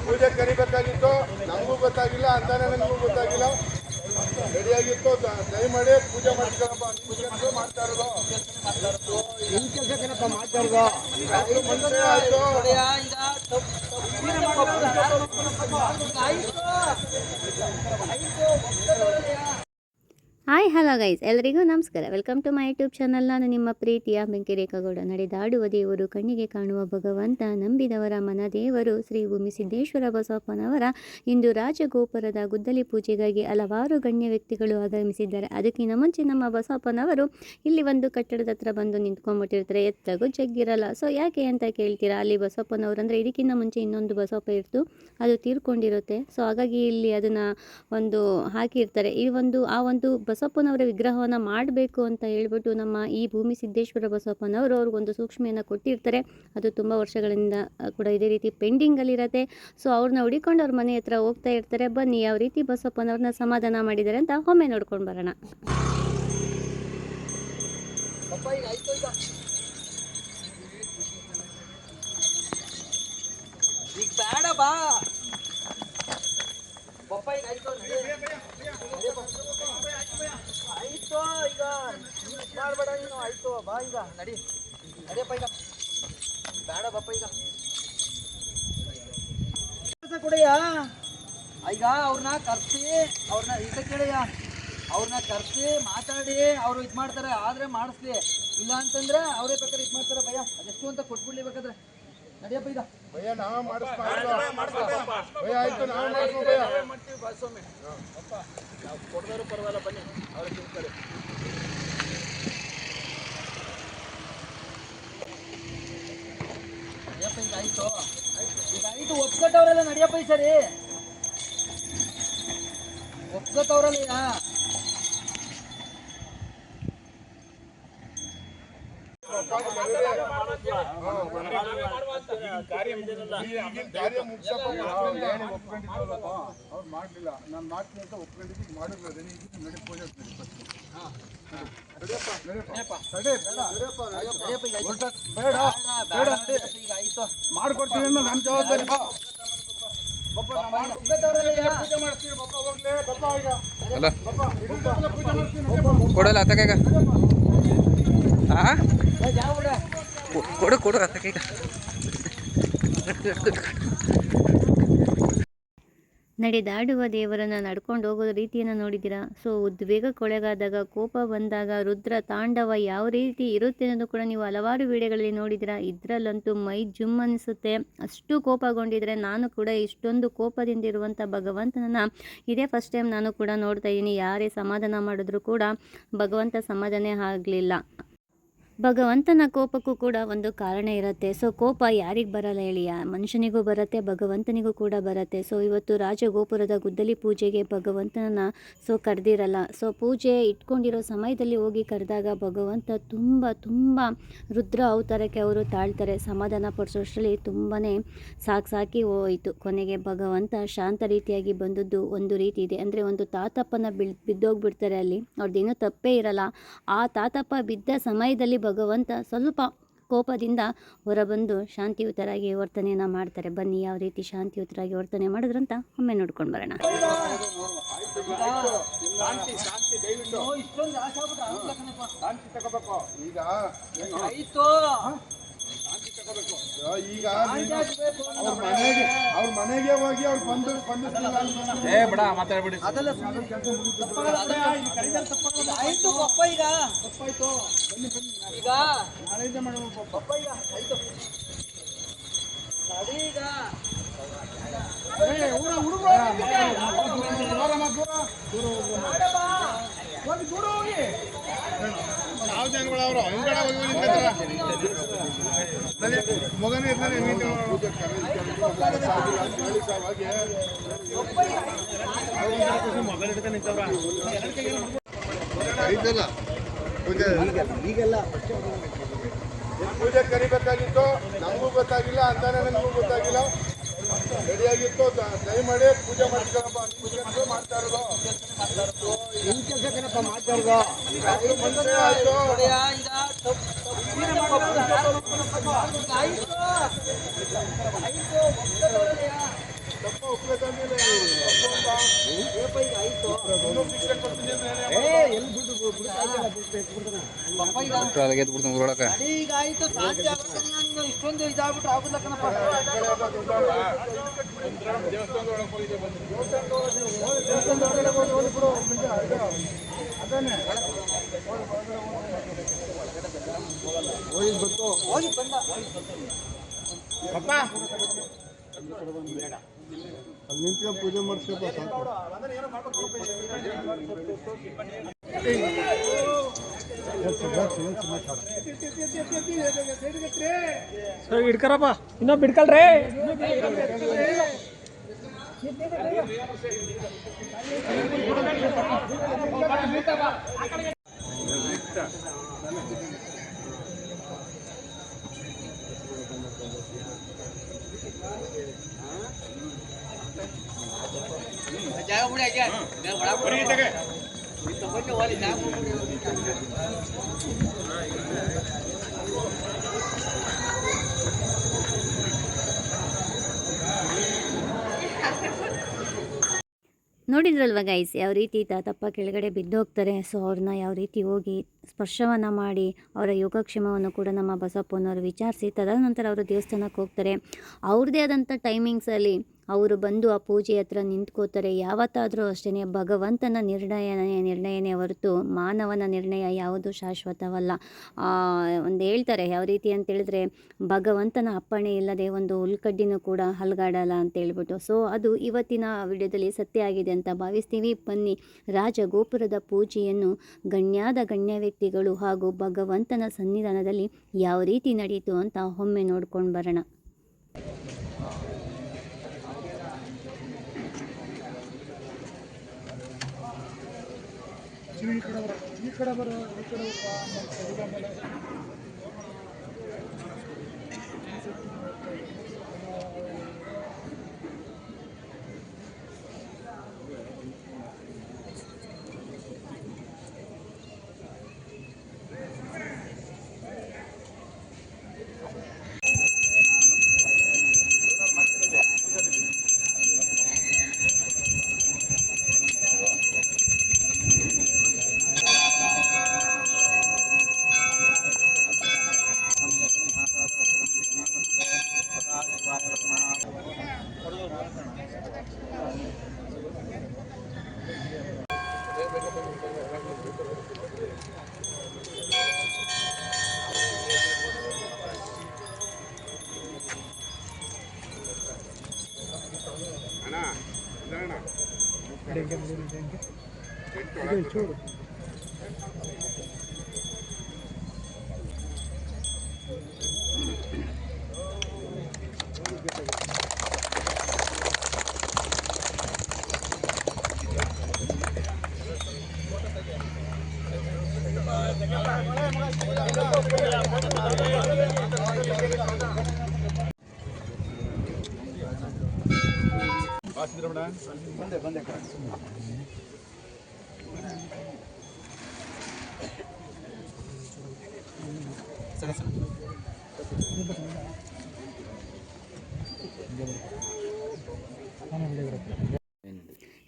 ಪೂಜೆ ಕರಿಬೇಕಾಗಿತ್ತು, ನಮಗೂ ಗೊತ್ತಾಗಿಲ್ಲ, ಅಂತಾನೆ ನನಗೂ ಗೊತ್ತಾಗಿಲ್ಲ. ರೆಡಿಯಾಗಿತ್ತು, ದಯಮಾಡಿ ಪೂಜೆ ಮಾಡ್ಕೊಳ್ಳಪ್ಪ. ಮಾಡ್ತಾ ಇರೋದು ಮನಸ್ಸೇ ಆಯ್ತು. ಹಾಯ್ ಹಲೋ ಗೈಸ್, ಎಲ್ಲರಿಗೂ ನಮಸ್ಕಾರ. Welcome to my YouTube channel. ನಾನು ನಿಮ್ಮ ಪ್ರೀತಿಯ ಬೆಂಕಿರೇಖಾಗೌಡ. ನಡೆದಾಡುವ ದೇವರು, ಕಣ್ಣಿಗೆ ಕಾಣುವ ಭಗವಂತ, ನಂಬಿದವರ ಮನದೇವರು ಶ್ರೀ ಭೂಮಿಸಿದ್ದೇಶ್ವರ ಬಸವಪ್ಪನವರ ಇಂದು ರಾಜಗೋಪುರದ ಗುದ್ದಲಿ ಪೂಜೆಗಾಗಿ ಹಲವಾರು ಗಣ್ಯ ವ್ಯಕ್ತಿಗಳು ಆಗಮಿಸಿದ್ದಾರೆ. ಅದಕ್ಕಿಂತ ಮುಂಚೆ ನಮ್ಮ ಬಸವಪ್ಪನವರು ಇಲ್ಲಿ ಒಂದು ಕಟ್ಟಡದ ಹತ್ರ ಬಂದು ನಿಂತ್ಕೊಂಡ್ಬಿಟ್ಟಿರ್ತಾರೆ. ಎತ್ತಗೂ ಜಗ್ಗಿರಲ್ಲ. ಸೊ ಯಾಕೆ ಅಂತ ಕೇಳ್ತೀರಾ? ಅಲ್ಲಿ ಬಸವಪ್ಪನವರು ಅಂದರೆ ಇದಕ್ಕಿಂತ ಮುಂಚೆ ಇನ್ನೊಂದು ಬಸವಪ್ಪ ಇರ್ತು, ಅದು ತೀರ್ಕೊಂಡಿರುತ್ತೆ. ಸೊ ಹಾಗಾಗಿ ಇಲ್ಲಿ ಅದನ್ನು ಒಂದು ಹಾಕಿರ್ತಾರೆ. ಆ ಒಂದು ಬಸವಪ್ಪನವರ ವಿಗ್ರಹವನ್ನು ಮಾಡಬೇಕು ಅಂತ ಹೇಳ್ಬಿಟ್ಟು ನಮ್ಮ ಈ ಭೂಮಿ ಸಿದ್ದೇಶ್ವರ ಬಸವಪ್ಪನವರು ಅವ್ರಿಗೊಂದು ಸೂಕ್ಷ್ಮೆಯನ್ನು ಕೊಟ್ಟಿರ್ತಾರೆ. ಅದು ತುಂಬ ವರ್ಷಗಳಿಂದ ಕೂಡ ಇದೇ ರೀತಿ ಪೆಂಡಿಂಗಲ್ಲಿರುತ್ತೆ. ಸೊ ಅವ್ರನ್ನ ಹುಡಿಕೊಂಡು ಅವ್ರ ಮನೆ ಹತ್ರ ಹೋಗ್ತಾ ಇರ್ತಾರೆ. ಬನ್ನಿ ಯಾವ ರೀತಿ ಬಸವಪ್ಪನವ್ರನ್ನ ಸಮಾಧಾನ ಮಾಡಿದ್ದಾರೆ ಅಂತ ಒಮ್ಮೆ ನೋಡ್ಕೊಂಡು ಬರೋಣ. ಆಯ್ತು ಈಗ ಮಾಡಬೇಡ ನೀನು. ಆಯ್ತು ಬಾ, ಈಗ ನಡಿಯಪ್ಪ, ಈಗ ಬೇಡ ಬಪ್ಪ. ಈಗ ಕೊಡಯ್ಯ, ಈಗ ಅವ್ರನ್ನ ಕರ್ಸಿ, ಅವ್ರನ್ನ ಈಗ ಕೇಳಯ್ಯ, ಅವ್ರನ್ನ ಕರ್ಸಿ ಮಾತಾಡಿ ಅವರು ಇದು ಮಾಡ್ತಾರೆ. ಆದರೆ ಮಾಡಿಸ್ಲಿ, ಇಲ್ಲ ಅಂತಂದ್ರೆ ಅವರೇ ಬೇಕಾದ್ರೆ ಇದು ಮಾಡ್ತಾರೆ. ಭಯ ಅದೆಷ್ಟು ಅಂತ ಕೊಟ್ಬಿಡ್ಲಿ ಬೇಕಾದ್ರೆ. ನಡಿಯಪ್ಪ ಈಗ. ಭಯ ನಾವೇ ಮಾಡಿಸ್ಬಾರ್ದು. ಭಯ ಆಯ್ತು, ನಾವೇ ಮಾಡಿಸ್ಬೋ. ಭಯ ಮಾಡ್ತೀವಿ ಬಾಸ್ವಾಮಿ. ನಾವು ಕೊಡೋರು ಪರವಾಗಿಲ್ಲ, ಬನ್ನಿ ಅವ್ರಿಗೆ ತಿಂತಾರೆ. ನಡಿಯಪ್ಪ ಈಗ. ಆಯ್ತು ಈಗ ಆಯ್ತು. ಒಪ್ಕೊಟ್ಟವ್ರಲ್ಲ, ನಡಿಯಪ್ಪ ಈ ಸರಿ. ಒಪ್ಕೊಟ್ಟವ್ರಲ್ಲ. ಕಾರ್ಯ ಮುಗಿಸಪ್ಪ. ಅವ್ರು ಮಾಡಲಿಲ್ಲ, ನಾನು ಮಾಡ್ತೀನಿ ಅಂತ ಒಪ್ಕೊಂಡಿದ್ದು ಮಾಡಿದ್ರು. ನಡಿ ಪೂಜೆ ಮಾಡ್ಕೊಡ್ತೀನಿ ಅನ್ನೋ ನನ್ನ ಜವಾಬ್ದಾರಿ. ಕೊಡಲ್ಲ ಅತ್ತಗ ಕೊಡು ಅತ್ತಗ. ನಡೆದಾಡುವ ದೇವರನ್ನು ನಡ್ಕೊಂಡು ಹೋಗೋ ರೀತಿಯನ್ನು ನೋಡಿದ್ದೀರಾ? ಸೊ ಉದ್ವೇಗಕ್ಕೊಳಗಾದಾಗ, ಕೋಪ ಬಂದಾಗ ರುದ್ರ ತಾಂಡವ ಯಾವ ರೀತಿ ಇರುತ್ತೆ ಅನ್ನೋದು ಕೂಡ ನೀವು ಹಲವಾರು ವಿಡಿಯೋಗಳಲ್ಲಿ ನೋಡಿದ್ದೀರಾ. ಇದರಲ್ಲಂತೂ ಮೈ ಜುಮ್ ಅನಿಸುತ್ತೆ. ಅಷ್ಟು ಕೋಪಗೊಂಡಿದ್ರೆ ನಾನು ಕೂಡ ಇಷ್ಟೊಂದು ಕೋಪದಿಂದ ಇರುವಂಥ ಭಗವಂತನನ್ನು ಇದೇ ಫಸ್ಟ್ ಟೈಮ್ ನಾನು ಕೂಡ ನೋಡ್ತಾ ಇದ್ದೀನಿ. ಯಾರೇ ಸಮಾಧಾನ ಮಾಡಿದ್ರೂ ಕೂಡ ಭಗವಂತ ಸಮಾಧಾನ ಆಗಲಿಲ್ಲ. ಭಗವಂತನ ಕೋಪಕ್ಕೂ ಕೂಡ ಒಂದು ಕಾರಣ ಇರುತ್ತೆ. ಸೊ ಕೋಪ ಯಾರಿಗೆ ಬರಲ್ಲ ಹೇಳಿ? ಮನುಷ್ಯನಿಗೂ ಬರುತ್ತೆ, ಭಗವಂತನಿಗೂ ಕೂಡ ಬರುತ್ತೆ. ಸೊ ಇವತ್ತು ರಾಜಗೋಪುರದ ಗುದ್ದಲಿ ಪೂಜೆಗೆ ಭಗವಂತನನ್ನು ಕರೆದಿರಲ್ಲ. ಸೊ ಪೂಜೆ ಇಟ್ಕೊಂಡಿರೋ ಸಮಯದಲ್ಲಿ ಹೋಗಿ ಕರೆದಾಗ ಭಗವಂತ ತುಂಬ ರುದ್ರ ಅವತಾರಕ್ಕೆ ಅವರು ತಾಳ್ತಾರೆ. ಸಮಾಧಾನ ಪಡಿಸೋಷ್ಟರಲ್ಲಿ ತುಂಬಾ ಸಾಕಿ ಹೋಯಿತು. ಕೊನೆಗೆ ಭಗವಂತ ಶಾಂತ ರೀತಿಯಾಗಿ ಬಂದದ್ದು ಒಂದು ರೀತಿ ಇದೆ. ಅಂದರೆ ಒಂದು ತಾತಪ್ಪನ ಬಿದ್ದೋಗ್ಬಿಡ್ತಾರೆ. ಅಲ್ಲಿ ಅವ್ರದ್ದೇನೂ ತಪ್ಪೇ ಇರಲ್ಲ. ಆ ತಾತಪ್ಪ ಬಿದ್ದ ಸಮಯದಲ್ಲಿ ಭಗವಂತ ಸ್ವಲ್ಪ ಕೋಪದಿಂದ ಹೊರಬಂದು ಶಾಂತಿಯುತರಾಗಿ ವರ್ತನೆಯನ್ನು ಮಾಡ್ತಾರೆ. ಬನ್ನಿ ಯಾವ ರೀತಿ ಶಾಂತಿಯುತರಾಗಿ ವರ್ತನೆ ಮಾಡಿದ್ರಂತ ಒಮ್ಮೆ ನೋಡ್ಕೊಂಡು ಬರೋಣ. ಈಗ ಅವ್ರ ಮನೆಗೆ ಹೋಗಿ ಅವ್ರು ಮಾತಾಡ್ಬಿಡಿ. ಆಯ್ತು ಪಪ್ಪ, ಈಗ ತಪ್ಪಾಯ್ತು. ಈಗ ನಾಳೆಯಿಂದ ಮಾಡಬೇಕು ಪಪ್ಪ. ಈಗ ಆಯ್ತು, ನಡಿ ಈಗ. ನಾವು ಜನಗಳು ಅವರು ಹಿಂಗಡೆ ಹೋಗಿ ಮಗನ ಇರ್ತಾನೆ. ಪೂಜೆ ಕರಿಬೇಕಾಗಿತ್ತು, ನಮಗೂ ಗೊತ್ತಾಗಿಲ್ಲ, ಅಂತಾನೆ ನನಗೂ ಗೊತ್ತಾಗಿಲ್ಲ. ರೆಡಿಯಾಗಿತ್ತು, ದಯಮಾಡಿ ಪೂಜೆ ಮಾಡ್ಕೊಳ್ಳಪ್ಪ. ಮಾಡ್ತಾ ಇರೋದು ಮನಸ್ಸೇ ಆಯ್ತು. ಪಪ್ಪ ಈಗ ಅದಕ್ಕೆ ಎದ್ದು ಬಿಡ್ತಾನೆ ಊರೊಳಗೆ. ಅಡಿ ಈಗ ಆಯ್ತು ಸಾಧ್ಯ ಆಗುತ್ತೆ ನೀನು ಇಷ್ಟೊಂದು ಇದಾಗ್ಬಿಟ್ರೆ ಆಗುದಿಲ್ಲ ಕಣಪ್ಪ. ಹೋಗಿ ಬಂದ ಅಲ್ಲಿ ನಿಂತ್ಕೊಂಡು ಪೂಜೆ ಮಾಡಿಸ್ಕೊಪ್ಪ ಸಾಕು. ಹಿಡ್ಕರಪ್ಪ ಇನ್ನೊಬ್ಬ ಹಿಡ್ಕಲ್ರಿ. ನೋಡಿದ್ರಲ್ವ ಗೈಸ್, ಯಾವ ರೀತಿ ತಾತಪ್ಪ ಕೆಳಗಡೆ ಬಿದ್ದೋಗ್ತಾರೆ. ಸೊ ಅವ್ರನ್ನ ಯಾವ ರೀತಿ ಹೋಗಿ ಸ್ಪರ್ಶವನ್ನು ಮಾಡಿ ಅವರ ಯೋಗಕ್ಷೇಮವನ್ನು ಕೂಡ ನಮ್ಮ ಬಸಪ್ಪನವರು ವಿಚಾರಿಸಿ ತದನಂತರ ಅವರು ದೇವಸ್ಥಾನಕ್ಕೆ ಹೋಗ್ತಾರೆ. ಅವ್ರದ್ದೇ ಆದಂಥ ಟೈಮಿಂಗ್ಸಲ್ಲಿ ಅವರು ಬಂದು ಆ ಪೂಜೆ ಹತ್ರ ನಿಂತ್ಕೋತಾರೆ. ಯಾವತ್ತಾದರೂ ಅಷ್ಟೇ ಭಗವಂತನ ನಿರ್ಣಯನೇ ಹೊರತು ಮಾನವನ ನಿರ್ಣಯ ಯಾವುದು ಶಾಶ್ವತವಲ್ಲ. ಒಂದು ಹೇಳ್ತಾರೆ ಯಾವ ರೀತಿ ಅಂತೇಳಿದ್ರೆ, ಭಗವಂತನ ಅಪ್ಪಣೆ ಇಲ್ಲದೆ ಒಂದು ಹುಲ್ಕಡ್ಡಿನೂ ಕೂಡ ಹಲ್ಗಾಡಲ್ಲ ಅಂತೇಳ್ಬಿಟ್ಟು. ಸೊ ಅದು ಇವತ್ತಿನ ವಿಡಿಯೋದಲ್ಲಿ ಸತ್ಯ ಆಗಿದೆ ಅಂತ ಭಾವಿಸ್ತೀವಿ. ಬನ್ನಿ, ರಾಜಗೋಪುರದ ಪೂಜೆಯನ್ನು ಗಣ್ಯ ವ್ಯಕ್ತಿಗಳು ಹಾಗೂ ಭಗವಂತನ ಸನ್ನಿಧಾನದಲ್ಲಿ ಯಾವ ರೀತಿ ನಡೀತು ಅಂತ ಒಮ್ಮೆ ನೋಡ್ಕೊಂಡು ಬರೋಣ.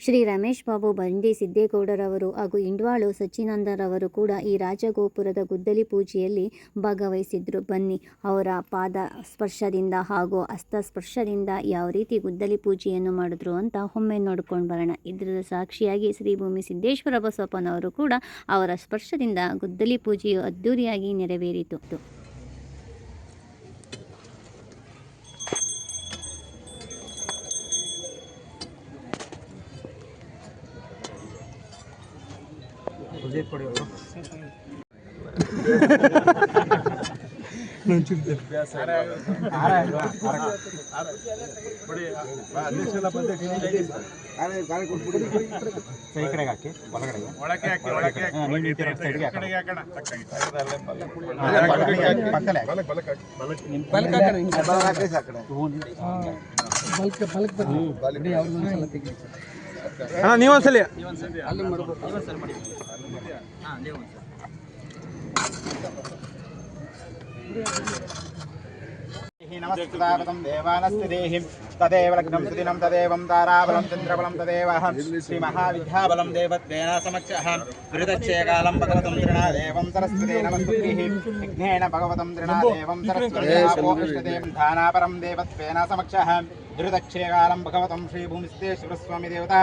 ಶ್ರೀ ರಮೇಶ್ ಬಾಬು ಬಂಡಿ ಸಿದ್ದೇಗೌಡರವರು ಹಾಗೂ ಇಂಡ್ವಾಳು ಸಚ್ಚಿನಂದರವರು ಕೂಡ ಈ ರಾಜಗೋಪುರದ ಗುದ್ದಲಿ ಪೂಜೆಯಲ್ಲಿ ಭಾಗವಹಿಸಿದ್ರು. ಬನ್ನಿ, ಅವರ ಪಾದ ಸ್ಪರ್ಶದಿಂದ ಹಾಗೂ ಹಸ್ತ ಸ್ಪರ್ಶದಿಂದ ಯಾವ ರೀತಿ ಗುದ್ದಲಿ ಪೂಜೆಯನ್ನು ಮಾಡಿದ್ರು ಅಂತ ಒಮ್ಮೆ ನೋಡ್ಕೊಂಡು ಬರೋಣ. ಇದರ ಸಾಕ್ಷಿಯಾಗಿ ಶ್ರೀ ಭೂಮಿ ಸಿದ್ದೇಶ್ವರ ಬಸಪ್ಪನವರು ಕೂಡ ಅವರ ಸ್ಪರ್ಶದಿಂದ ಗುದ್ದಲಿ ಪೂಜೆಯು ಅದ್ಧೂರಿಯಾಗಿ ನೆರವೇರಿತು. ನೀವೊಂದ್ಸಲಿ नमस्कृतावतं देवानस्य देहिं तदेव लग्नं सुदिनं तदेवं ताराबलं चन्द्रबलं तदेव श्रीमहाविद्याबलं देवत्वेन समक्षः ऋतक्षयकालं भगवतं तृणादेवं सरस्वती नमस्तुभिः विघ्नेन भगवतं तृणादेवं सरस्वतीदेवं धानापरं देवत्वेन समक्षः ऋतक्षयकालं भगवतं श्रीभूमिस्तेश्वरस्वामी देवता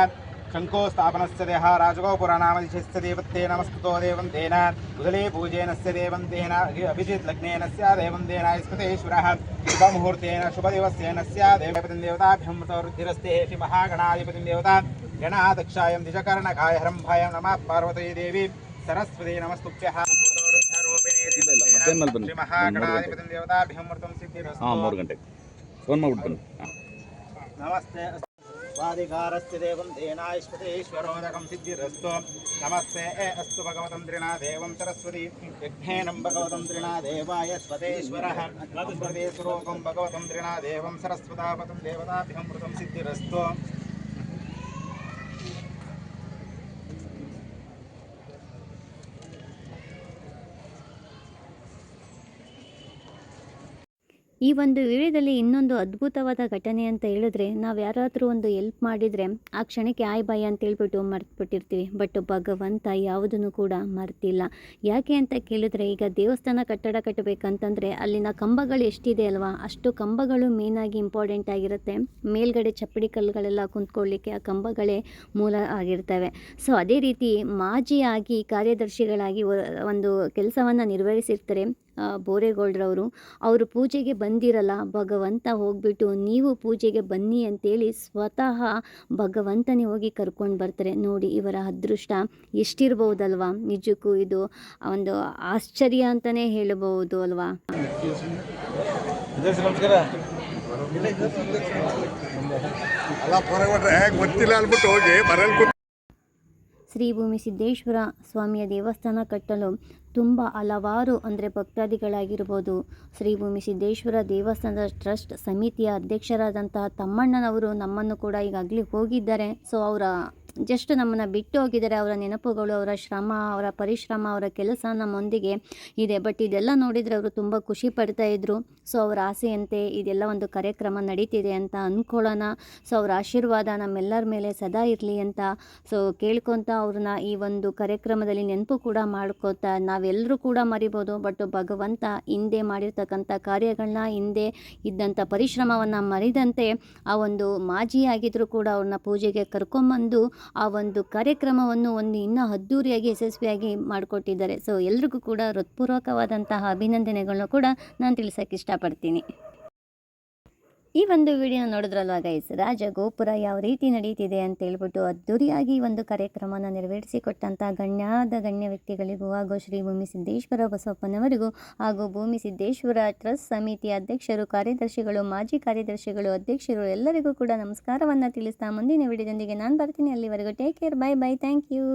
शङ्कोस्थापनस्य देह राजगोपुराणामधिशस्य देवत्ते नमस्तुतो देवं तेन उदले पूजेनस्य देवं तेन अभिजित् लग्नेन स्या देवं तेन स्मृतेश्वरः शुभमुहूर्तेन शुभदिवसेन स्या देवपतिं देवताभ्यमृतवृद्धिरस्ते श्रीमहागणाधिपतिं देवता गणाध्यक्षायं द्विजकर्णकाय हरम्भाय नमः पार्वती देवी सरस्वती नमस्तुभ्यः श्रीमहागणाधिपतिं देवताभ्यमृतं सिद्धिरस्तु 3 ಗಂಟೆಗೆ ಫೋನ್ ಮಾಡ್ಬಿಟ್ಟು ಬನ್ನಿ. नमस्ते स्वाधिकारस्य देवं तेनाश्वतेश्वरोदकं सिद्धिरस्तु नमस्ते अस्तु भगवतं त्रिणादेवं सरस्वती यज्ञेनं भगवतं त्रिणादेवाय स्वतेश्वरः स्वरूपं भगवतं त्रिणादेवं सरस्वतापतं देवताभ्यमृतं सिद्धिरस्तु ಈ ಒಂದು ವಿಡಿಯೋದಲ್ಲಿ ಇನ್ನೊಂದು ಅದ್ಭುತವಾದ ಘಟನೆ ಅಂತ ಹೇಳಿದ್ರೆ, ನಾವು ಯಾರಾದರೂ ಒಂದು ಹೆಲ್ಪ್ ಮಾಡಿದರೆ ಆ ಕ್ಷಣಕ್ಕೆ ಆಯ್ ಬಾಯ್ ಅಂತ ಹೇಳ್ಬಿಟ್ಟು ಮರ್ತ್ಬಿಟ್ಟಿರ್ತೀವಿ. ಬಟ್ ಭಗವಂತ ಯಾವುದನ್ನು ಕೂಡ ಮರ್ತಿಲ್ಲ. ಯಾಕೆ ಅಂತ ಕೇಳಿದ್ರೆ, ಈಗ ದೇವಸ್ಥಾನ ಕಟ್ಟಡ ಕಟ್ಟಬೇಕಂತಂದರೆ ಅಲ್ಲಿನ ಕಂಬಗಳು ಎಷ್ಟಿದೆ ಅಲ್ವಾ, ಅಷ್ಟು ಕಂಬಗಳು ಮೇನಾಗಿ ಇಂಪಾರ್ಟೆಂಟ್ ಆಗಿರುತ್ತೆ. ಮೇಲ್ಗಡೆ ಚಪ್ಪಡಿ ಕಲ್ಲುಗಳೆಲ್ಲ ಕುಂತ್ಕೊಳ್ಳಿಕ್ಕೆ ಆ ಕಂಬಗಳೇ ಮೂಲ ಆಗಿರ್ತವೆ. ಸೊ ಅದೇ ರೀತಿ ಮಾಜಿಯಾಗಿ ಕಾರ್ಯದರ್ಶಿಗಳಾಗಿ ಒಂದು ಕೆಲಸವನ್ನು ನಿರ್ವಹಿಸಿರ್ತಾರೆ ಬೋರೇಗೌಡರವರು. ಅವರು ಪೂಜೆಗೆ ಬಂದಿರಲ್ಲ, ಭಗವಂತ ಹೋಗ್ಬಿಟ್ಟು ನೀವು ಪೂಜೆಗೆ ಬನ್ನಿ ಅಂತೇಳಿ ಸ್ವತಃ ಭಗವಂತನೇ ಹೋಗಿ ಕರ್ಕೊಂಡು ಬರ್ತಾರೆ. ನೋಡಿ ಇವರ ಅದೃಷ್ಟ ಎಷ್ಟಿರ್ಬೋದಲ್ವಾ. ನಿಜಕ್ಕೂ ಇದು ಒಂದು ಆಶ್ಚರ್ಯ ಅಂತಲೇ ಹೇಳಬಹುದು ಅಲ್ವಾ. ಅಲ್ಲ ಪರಗಟ್ರೆ ಗೊತ್ತಿಲ್ಲ ಅನ್ಬಿಟ್ಟು ಹೋಗಿ ಬರಲ್ ಶ್ರೀ ಭೂಮಿ ಸಿದ್ದೇಶ್ವರ ಸ್ವಾಮಿಯ ದೇವಸ್ಥಾನ ಕಟ್ಟಲು ತುಂಬ ಹಲವಾರು ಅಂದರೆ ಭಕ್ತಾದಿಗಳಾಗಿರ್ಬೋದು, ಶ್ರೀ ಭೂಮಿ ಸಿದ್ದೇಶ್ವರ ದೇವಸ್ಥಾನದ ಟ್ರಸ್ಟ್ ಸಮಿತಿಯ ಅಧ್ಯಕ್ಷರಾದಂತಹ ತಮ್ಮಣ್ಣನವರು ನಮ್ಮನ್ನು ಕೂಡ ಈಗಾಗಲೇ ಹೋಗಿದ್ದಾರೆ. ಸೊ ಅವರ ಜಸ್ಟ್ ನಮ್ಮನ್ನು ಬಿಟ್ಟು ಹೋಗಿದ್ದಾರೆ. ಅವರ ನೆನಪುಗಳು, ಅವರ ಶ್ರಮ, ಅವರ ಪರಿಶ್ರಮ, ಅವರ ಕೆಲಸ ನಮ್ಮೊಂದಿಗೆ ಇದೆ. ಬಟ್ ಇದೆಲ್ಲ ನೋಡಿದರೆ ಅವರು ತುಂಬ ಖುಷಿ ಪಡ್ತಾಯಿದ್ರು. ಸೊ ಅವರ ಆಸೆಯಂತೆ ಇದೆಲ್ಲ ಒಂದು ಕಾರ್ಯಕ್ರಮ ನಡೀತಿದೆ ಅಂತ ಅಂದ್ಕೊಳ್ಳೋಣ. ಸೊ ಅವರ ಆಶೀರ್ವಾದ ನಮ್ಮೆಲ್ಲರ ಮೇಲೆ ಸದಾ ಇರಲಿ ಅಂತ ಸೊ ಕೇಳ್ಕೊತ ಅವ್ರನ್ನ ಈ ಒಂದು ಕಾರ್ಯಕ್ರಮದಲ್ಲಿ ನೆನಪು ಕೂಡ ಮಾಡ್ಕೋತಾ, ನಾವೆಲ್ಲರೂ ಕೂಡ ಮರಿಬೋದು. ಬಟ್ ಭಗವಂತ ಹಿಂದೆ ಮಾಡಿರ್ತಕ್ಕಂಥ ಕಾರ್ಯಗಳನ್ನ, ಹಿಂದೆ ಇದ್ದಂಥ ಪರಿಶ್ರಮವನ್ನು ಮರಿದಂತೆ ಆ ಒಂದು ಮಾಜಿಯಾಗಿದ್ದರೂ ಕೂಡ ಅವ್ರನ್ನ ಪೂಜೆಗೆ ಕರ್ಕೊಂಬಂದು ಆ ಒಂದು ಕಾರ್ಯಕ್ರಮವನ್ನು ಇನ್ನೂ ಅದ್ಧೂರಿಯಾಗಿ ಯಶಸ್ವಿಯಾಗಿ ಮಾಡಿಕೊಟ್ಟಿದ್ದಾರೆ. ಸೊ ಎಲ್ರಿಗೂ ಕೂಡ ಹೃತ್ಪೂರ್ವಕವಾದಂತಹ ಅಭಿನಂದನೆಗಳನ್ನ ಕೂಡ ನಾನು ತಿಳಿಸೋಕ್ಕೆ ಇಷ್ಟಪಡ್ತೀನಿ. ಈ ಒಂದು ವಿಡಿಯೋನ ನೋಡಿದ್ರಲ್ವ ಗೈಸ್, ರಾಜಗೋಪುರ ಯಾವ ರೀತಿ ನಡೀತಿದೆ ಅಂತ ಹೇಳ್ಬಿಟ್ಟು ಅದ್ದೂರಿಯಾಗಿ ಒಂದು ಕಾರ್ಯಕ್ರಮನ ನೆರವೇರಿಸಿಕೊಟ್ಟಂಥ ಗಣ್ಯ ವ್ಯಕ್ತಿಗಳಿಗೂ ಹಾಗೂ ಶ್ರೀ ಭೂಮಿ ಸಿದ್ದೇಶ್ವರ ಬಸವಪ್ಪನವರಿಗೂ ಹಾಗೂ ಭೂಮಿ ಸಿದ್ದೇಶ್ವರ ಟ್ರಸ್ಟ್ ಸಮಿತಿಯ ಅಧ್ಯಕ್ಷರು, ಕಾರ್ಯದರ್ಶಿಗಳು, ಮಾಜಿ ಕಾರ್ಯದರ್ಶಿಗಳು, ಅಧ್ಯಕ್ಷರು ಎಲ್ಲರಿಗೂ ಕೂಡ ನಮಸ್ಕಾರವನ್ನು ತಿಳಿಸ್ತಾ ಮುಂದಿನ ವಿಡಿಯೋದೊಂದಿಗೆ ನಾನು ಬರ್ತೀನಿ. ಅಲ್ಲಿವರೆಗೂ take care, bye bye, thank you.